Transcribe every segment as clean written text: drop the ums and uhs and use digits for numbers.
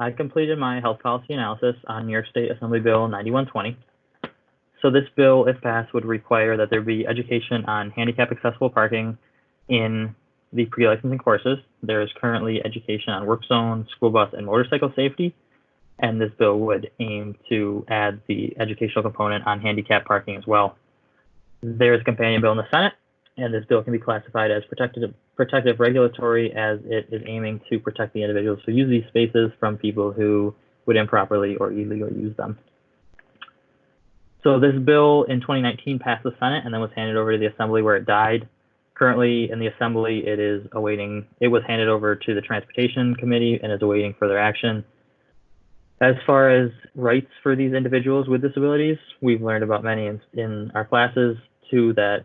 I completed my health policy analysis on New York State Assembly Bill 9120. So this bill, if passed, would require that there be education on handicap accessible parking in the pre-licensing courses. There is currently education on work zone, school bus, and motorcycle safety, and this bill would aim to add the educational component on handicap parking as well. There is a companion bill in the Senate, and this bill can be classified as protective regulatory, as it is aiming to protect the individuals who use these spaces from people who would improperly or illegally use them. So this bill in 2019 passed the Senate and then was handed over to the Assembly, where it died. Currently in the Assembly, it was handed over to the Transportation Committee and is awaiting further action. As far as rights for these individuals with disabilities, we've learned about many in our classes. Two that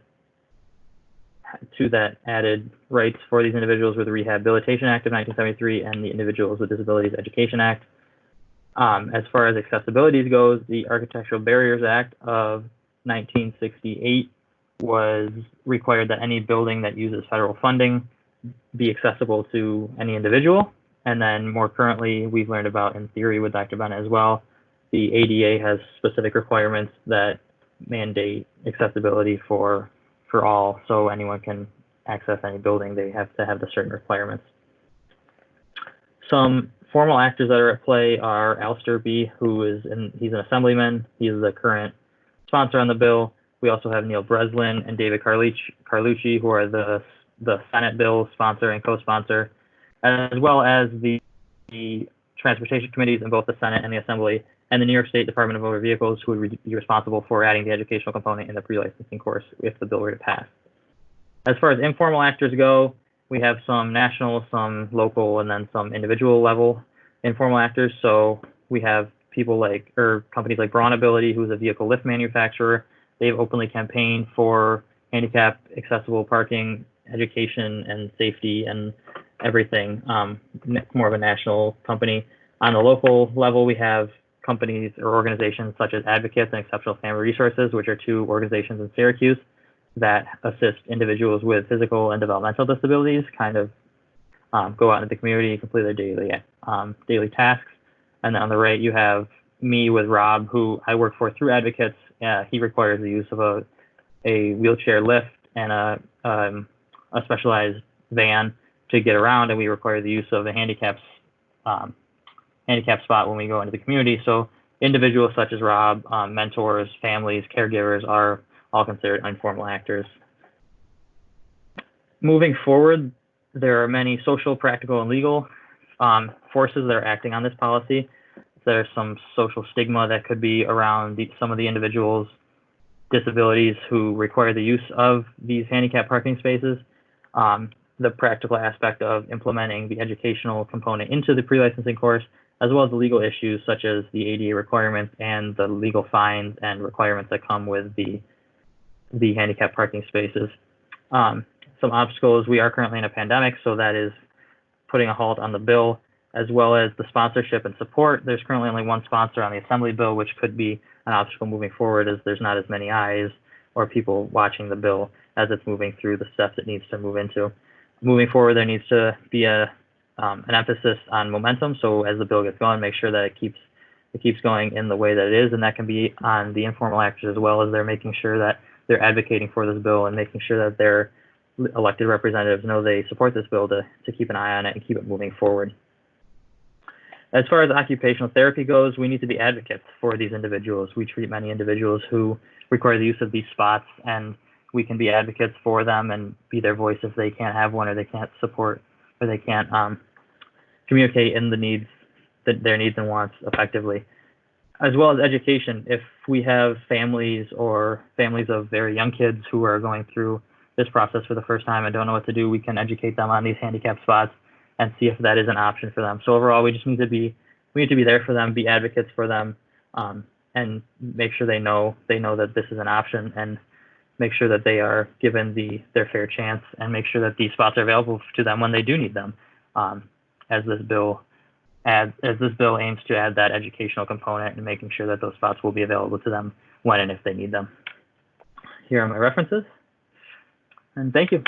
added rights for these individuals were the Rehabilitation Act of 1973 and the Individuals with Disabilities Education Act. As far as accessibility goes, the Architectural Barriers Act of 1968 was required that any building that uses federal funding be accessible to any individual. And then more currently, we've learned about in theory with Dr. Bennett as well, the ADA has specific requirements that mandate accessibility for all. So anyone can access any building, they have to have the certain requirements. Some formal actors that are at play are Al Sturpey, he's an assemblyman. He's the current sponsor on the bill. We also have Neil Breslin and David Carlucci, who are the Senate bill sponsor and co-sponsor, as well as the transportation committees in both the Senate and the Assembly, and the New York State Department of Motor Vehicles, who would be responsible for adding the educational component in the pre-licensing course if the bill were to pass. As far as informal actors go, we have some national, some local, and then some individual level informal actors. So we have companies like Braun Ability, who's a vehicle lift manufacturer. They've openly campaigned for handicap accessible parking, education, and safety, and everything. More of a national company. On the local level, we have companies or organizations such as Advocates and Exceptional Family Resources, which are two organizations in Syracuse that assist individuals with physical and developmental disabilities kind of go out into the community, complete their daily tasks. And then on the right, you have me with Rob, who I work for through Advocates. He requires the use of a wheelchair lift and a specialized van to get around, and we require the use of a handicap spot when we go into the community. So individuals such as Rob, mentors, families, caregivers are all considered informal actors. Moving forward, there are many social, practical, and legal forces that are acting on this policy. There's some social stigma that could be around some of the individuals' disabilities who require the use of these handicap parking spaces. The practical aspect of implementing the educational component into the pre-licensing course, as well as the legal issues such as the ADA requirements and the legal fines and requirements that come with the handicap parking spaces. Some obstacles: we are currently in a pandemic, so that is putting a halt on the bill, as well as the sponsorship and support. There's currently only one sponsor on the Assembly bill, which could be an obstacle moving forward, as there's not as many eyes or people watching the bill as it's moving through the steps it needs to move into. Moving forward, there needs to be an emphasis on momentum. So as the bill gets going, make sure that it keeps going in the way that it is, and that can be on the informal actors as well, as they're making sure that they're advocating for this bill and making sure that their elected representatives know they support this bill to keep an eye on it and keep it moving forward. As far as occupational therapy goes, we need to be advocates for these individuals. We treat many individuals who require the use of these spots, and we can be advocates for them and be their voice if they can't have one, or they can't support, or they can't communicate in their needs and wants effectively. As well as education. If we have families of very young kids who are going through this process for the first time and don't know what to do, we can educate them on these handicap spots and see if that is an option for them. So overall, we need to be there for them, be advocates for them, and make sure they know that this is an option, and make sure that they are given their fair chance, and make sure that these spots are available to them when they do need them. As this bill aims to add that educational component and making sure that those spots will be available to them when and if they need them. Here are my references, and thank you.